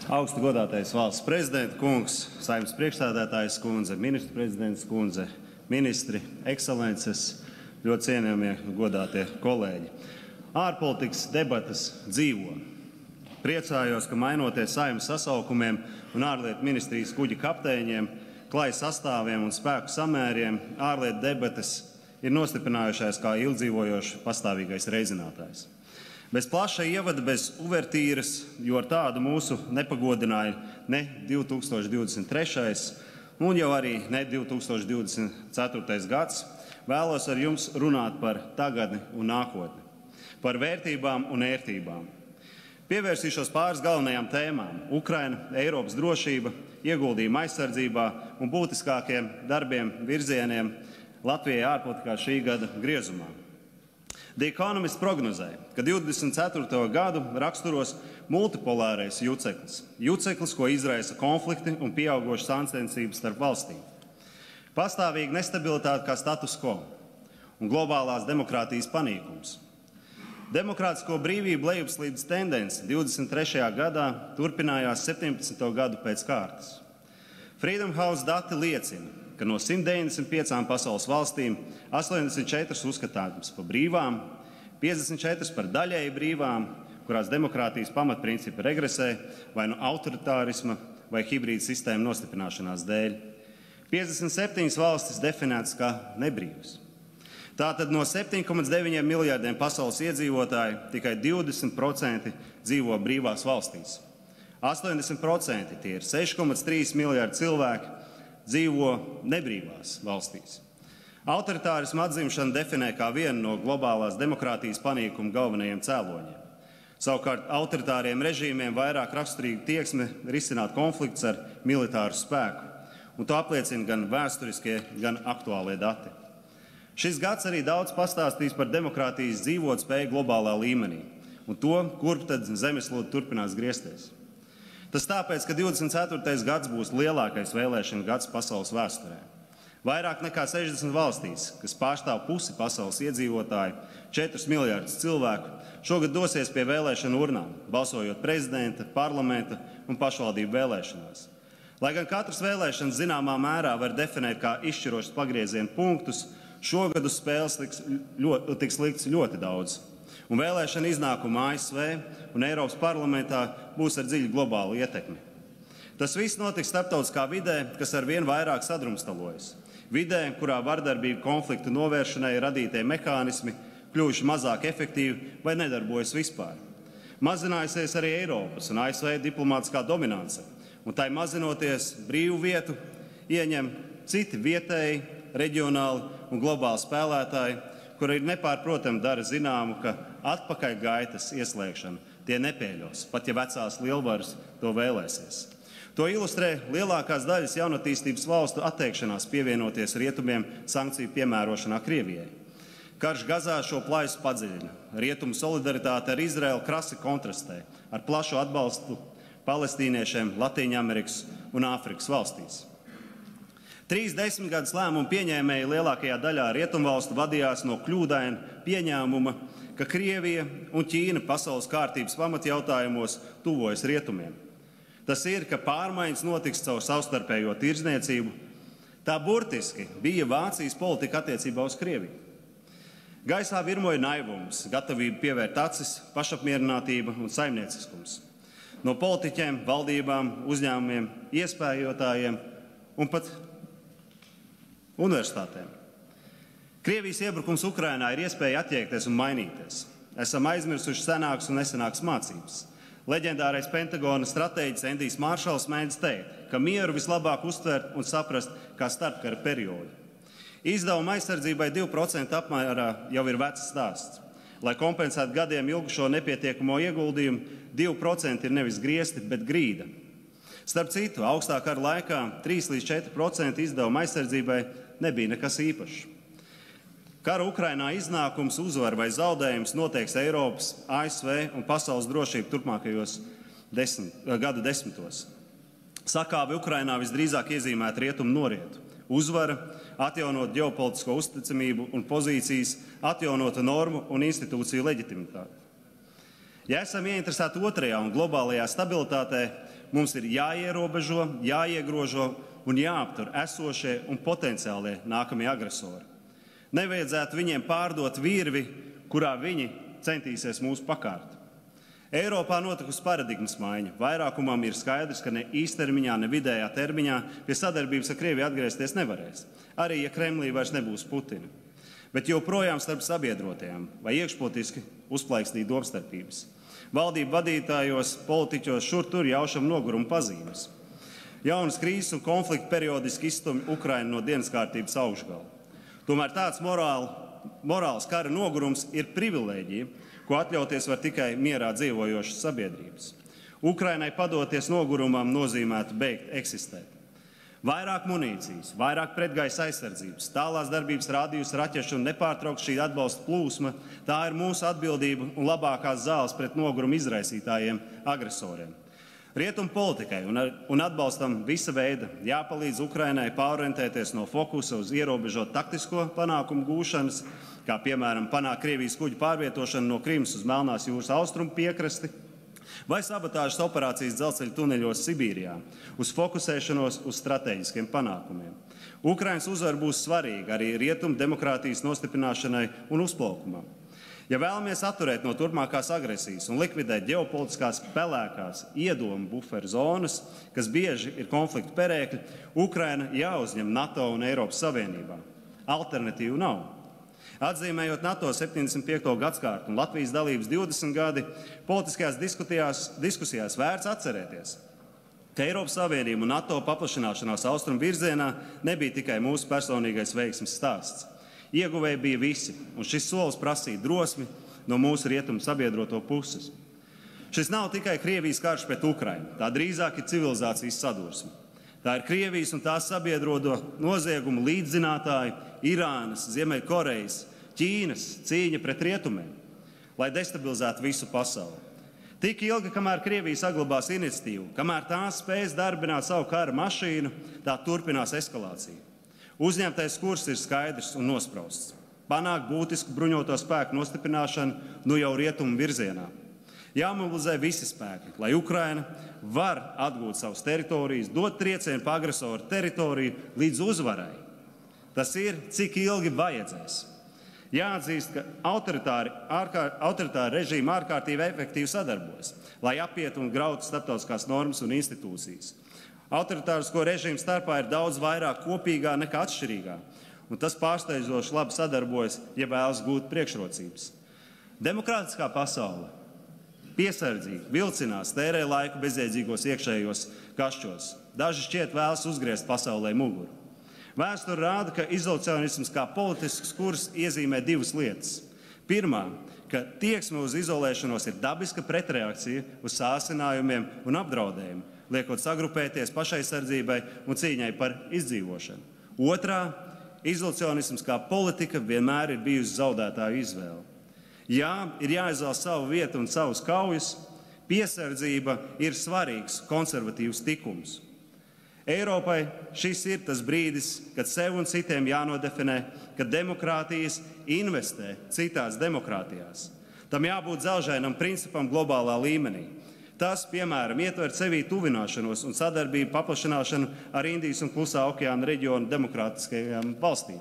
Augsti godātais valsts prezidenta kungs, Saeimas priekšsēdētājas kundze, ministru prezidents kundze, ministri, ekscelences, ļoti cienījamie godātie kolēģi. Ārpolitikas debatas dzīvo. Priecājos, ka mainoties Saeimas sasaukumiem un ārlietu ministrijas kuģa kapteiņiem, klajas sastāviem un spēku samēriem, ārlietu debatas ir nostiprinājušās kā ilgdzīvojošs pastāvīgais reizinātājs. Bez plaša ievada, bez uvertīras, jo ar tādu mūsu nepagodināja ne 2023. un jau arī ne 2024. gads, vēlos ar jums runāt par tagadni un nākotni, par vērtībām un ērtībām. Pievērsīšos pāris galvenajām tēmām – Ukraina, Eiropas drošība, ieguldījuma aizsardzībā un būtiskākiem darbiem virzieniem Latvijai ārpolitikā šī gada griezumā. The Economist prognozē, ka 24. gadu raksturos multipolārais juceklis. Juceklis, ko izraisa konflikti un pieaugošas sāncensības starp valstīm. Pastāvīga nestabilitāte kā status quo un globālās demokrātijas panīkums. Demokrātisko brīvību lejupslīdes tendence 23. gadā turpinājās 17. gadu pēc kārtas. Freedom House dati liecina, ka no 195 pasaules valstīm 84 uzskatāmas par brīvām, 54 par daļēji brīvām, kurās demokrātijas pamatprincipi regresē vai no autoritārisma vai hibrīda sistēma nostiprināšanās dēļ. 57 valstis definētas kā nebrīvas. Tātad no 7,9 miljardiem pasaules iedzīvotāju tikai 20% dzīvo brīvās valstīs. 80% tie ir 6,3 miljardi cilvēki dzīvo nebrīvās valstīs. Autoritārismu atzimšana definē kā vienu no globālās demokrātijas panīkuma galvenajiem cēloņiem. Savukārt autoritāriem režīmiem vairāk raksturīga tieksme risināt konflikts ar militāru spēku, un to apliecina gan vēsturiskie, gan aktuālie dati. Šis gads arī daudz pastāstīs par demokrātijas dzīvotspēju globālā līmenī, un to, kurp tad zemeslode turpinās griezties. Tas tāpēc, ka 24. gads būs lielākais vēlēšanu gads pasaules vēsturē. Vairāk nekā 60 valstīs, kas pārstāv pusi pasaules iedzīvotāju, 4 miljardus cilvēku, šogad dosies pie vēlēšanu urnām, balsojot prezidenta, parlamenta un pašvaldību vēlēšanās. Lai gan katras vēlēšanas zināmā mērā var definēt kā izšķirošas pagrieziena punktus, šogad uz spēles tiks likts ļoti daudz. Un vēlēšana iznākuma ASV un Eiropas parlamentā būs ar dziļu globālu ietekmi. Tas viss notiks starptautiskā vidē, kas ar vien vairāk sadrumstalojas. Vidē, kurā vardarbību konfliktu novēršanai radītie mehānismi kļuvuši mazāk efektīvi vai nedarbojas vispār. Mazinājusies arī Eiropas un ASV diplomātiskā dominance, un tai mazinoties brīvu vietu ieņem citi vietēji, reģionāli un globāli spēlētāji, kuri nepārprotami dara zināmu, ka atpakaļ gaitas ieslēgšanu tie nepieļaus, pat ja vecās lielvaras to vēlēsies. To ilustrē lielākās daļas jaunatīstības valstu atteikšanās pievienoties rietumiem sankciju piemērošanā Krievijai. Karš Gazā šo plaisu padziļina. Rietumu solidaritāte ar Izraēlu krasi kontrastē ar plašu atbalstu palestīniešiem Latīņamerikas un Āfrikas valstīs. 3 desmitgadus lēmumu pieņēmēji lielākajā daļā rietumvalstu vadījās no kļūdaina pieņēmuma, ka Krievija un Ķīna pasaules kārtības pamatjautājumos tuvojas rietumiem. Tas ir, ka pārmaiņas notiks caur savstarpējo tirdzniecību. Tā burtiski bija Vācijas politika attiecībā uz Krieviju. Gaisā virmoja naivums, gatavība pievērt acis, pašapmierinātība un saimnieciskums. No politiķiem, valdībām, uzņēmumiem, iespējotājiem un pat universitātēm. Krievijas iebrukums Ukrainā ir iespēja attiekties un mainīties. Esam aizmirsuši senākas un nesenākas mācības. Leģendārais Pentagona stratēģis Endijs Maršals mēdz teikt, ka mieru vislabāk uztvert un saprast kā starpkara periodu. Izdevuma aizsardzībai 2% apmērā jau ir vecs stāsts. Lai kompensētu gadiem ilgušo nepietiekamo ieguldījumu, 2% ir nevis griesti, bet grīda. Starp citu, augstā kara laikā 3 līdz 4% izdevuma aizsardzībai nebija nekas īpašs. Kara Ukrainā iznākums, uzvara vai zaudējums noteiks Eiropas, ASV un pasaules drošību turpmākajos gadu desmitos. Sakāve Ukrainā visdrīzāk iezīmēt rietumu norietu. Uzvara, atjaunot ģeopolitisko uzticamību un pozīcijas, atjaunota normu un institūciju leģitimitāti. Ja esam ieinteresēti otrajā un globālajā stabilitātē, mums ir jāierobežo, jāiegrožo un jāaptur esošie un potenciālie nākamie agresori. Nevajadzētu viņiem pārdot virvi, kurā viņi centīsies mūs pakārt. Eiropā notikusi paradigmas maiņa. Vairākumam ir skaidrs, ka ne īstermiņā, ne vidējā termiņā pie sadarbības ar Krieviju atgriezties nevarēs, arī ja Kremlī vairs nebūs Putina. Bet joprojām starp sabiedrotajiem vai iekšpolitiski uzplaiksnīt domstarpības. Valdību vadītājos, politiķos šur tur jaušam noguruma pazīmes. Jaunas krīzes un konflikti periodiski izstumj Ukrainu no dienas kārtības augšgala. Tomēr tāds morāls kara nogurums ir privilēģija, ko atļauties var tikai mierā dzīvojošas sabiedrības. Ukrainai padoties nogurumam nozīmētu beigt eksistēt. Vairāk munīcijas, vairāk pretgaisa aizsardzības, tālās darbības rādījus raķešu un nepārtraukt šī atbalsta plūsma, tā ir mūsu atbildība un labākās zāles pret nogurumu izraisītājiem agresoriem. Rietumu politikai un atbalstam visa veida jāpalīdz Ukrainai pārorientēties no fokusa uz ierobežot taktisko panākumu gūšanas, kā piemēram panākt Krievijas kuģu pārvietošanu no Krimas uz Melnās jūras austrumu piekrasti, vai sabotāžas operācijas dzelzceļa tuneļos Sibīrijā, uz fokusēšanos uz strateģiskiem panākumiem. Ukrainas uzvara būs svarīga arī rietumu demokrātijas nostiprināšanai un uzplaukumam. Ja vēlamies atturēt no turpmākās agresijas un likvidēt ģeopolitiskās pelēkās iedomu buferu zonas, kas bieži ir konfliktu perēkļi, Ukraina jāuzņem NATO un Eiropas Savienībā. Alternatīvu nav. Atzīmējot NATO 75. gadskārtu un Latvijas dalības 20 gadi, politiskajās diskusijās vērts atcerēties, ka Eiropas Savienība un NATO paplašināšanās austrumu virzienā nebija tikai mūsu personīgais veiksmes stāsts. Ieguvēji bija visi, un šis solis prasīja drosmi no mūsu rietumu sabiedroto puses. Šis nav tikai Krievijas karš pret Ukrainu, tā drīzāk ir civilizācijas sadursme. Tā ir Krievijas un tās sabiedroto noziegumu līdzzinātāju, Irānas, Ziemeļkorejas, Ķīnas cīņa pret rietumiem, lai destabilizētu visu pasauli. Tik ilgi, kamēr Krievija saglabās iniciatīvu, kamēr tā spēs darbināt savu kara mašīnu, tā turpinās eskalāciju. Uzņemtais kurs ir skaidrs un nosprausts. Panākt būtisku bruņoto spēku nostiprināšanu nu jau rietumu virzienā. Jāmobilizē visi spēki, lai Ukraina var atgūt savas teritorijas, dot triecienu pa agresoru teritoriju līdz uzvarai. Tas ir, cik ilgi vajadzēs. Jāatzīst, ka autoritāri režīmi ārkārtīgi efektīvi sadarbojas, lai apietu un grautu starptautiskās normas un institūcijas. Autoritārisko režīmu starpā ir daudz vairāk kopīgā nekā atšķirīgā, un tas pārsteidzoši labi sadarbojas, ja vēlas gūt priekšrocības. Demokrātiskā pasaule piesardzīgi, vilcinās, tērē laiku bezjēdzīgos iekšējos kašķos. Daži šķiet vēlas uzgriezt pasaulē muguru. Vēsture rāda, ka izolacionisms kā politisks kurs iezīmē divas lietas. Pirmā, ka tieksme uz izolēšanos ir dabiska pretreakcija uz sāsinājumiem un apdraudējumu, liekot sagrupēties pašaizsardzībai un cīņai par izdzīvošanu. Otrā, izolacionisms kā politika vienmēr ir bijusi zaudētāju izvēle. Jā, ir jāizvēlas savu vietu un savus kaujas, piesardzība ir svarīgs konservatīvs tikums. Eiropai šis ir tas brīdis, kad sev un citiem jānodefinē, ka demokrātijas investē citās demokrātijās. Tam jābūt dzelžainam principam globālā līmenī. Tas, piemēram, ietver sevī tuvināšanos un sadarbību paplašināšanu ar Indijas un Klusā okeāna reģionu demokrātiskajām valstīm.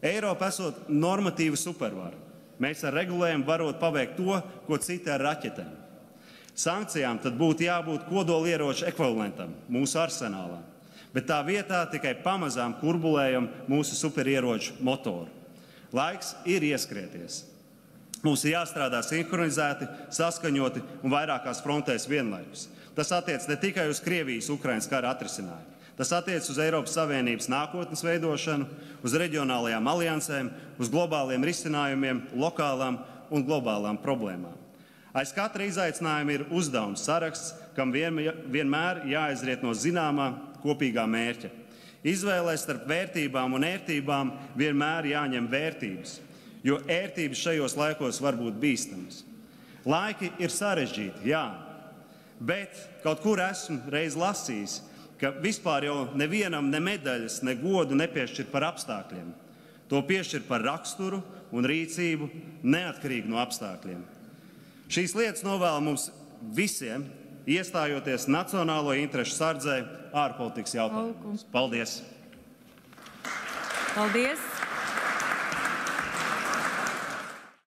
Eiropa esot normatīva supervara. Mēs ar regulējumu varot paveikt to, ko citi ar raķetēm. Sankcijām tad būtu jābūt kodolieroču ekvivalentam mūsu arsenālā, bet tā vietā tikai pamazām kurbulējam mūsu superieroču motoru. Laiks ir ieskrieties. Mums ir jāstrādā sinhronizēti, saskaņoti un vairākās frontēs vienlaikus. Tas attiec ne tikai uz Krievijas-Ukrainas kara atrisinājumu. Tas attiec uz Eiropas Savienības nākotnes veidošanu, uz reģionālajām aliansēm, uz globāliem risinājumiem, lokālām un globālām problēmām. Aiz katra izaicinājuma ir uzdevums saraksts, kam vienmēr jāizriet no zināmā kopīgā mērķa. Izvēlēs starp vērtībām un ērtībām vienmēr jāņem vērtības, jo ērtības šajos laikos var būt bīstamas. Laiki ir sarežģīti, jā, bet kaut kur esmu reiz lasījis, ka vispār jau nevienam ne medaļas, ne godu nepiešķir par apstākļiem. To piešķir par raksturu un rīcību neatkarīgi no apstākļiem. Šīs lietas novēlu mums visiem iestājoties nacionālo interešu sardzē ārpolitikas jautājumos. Paldies! Paldies!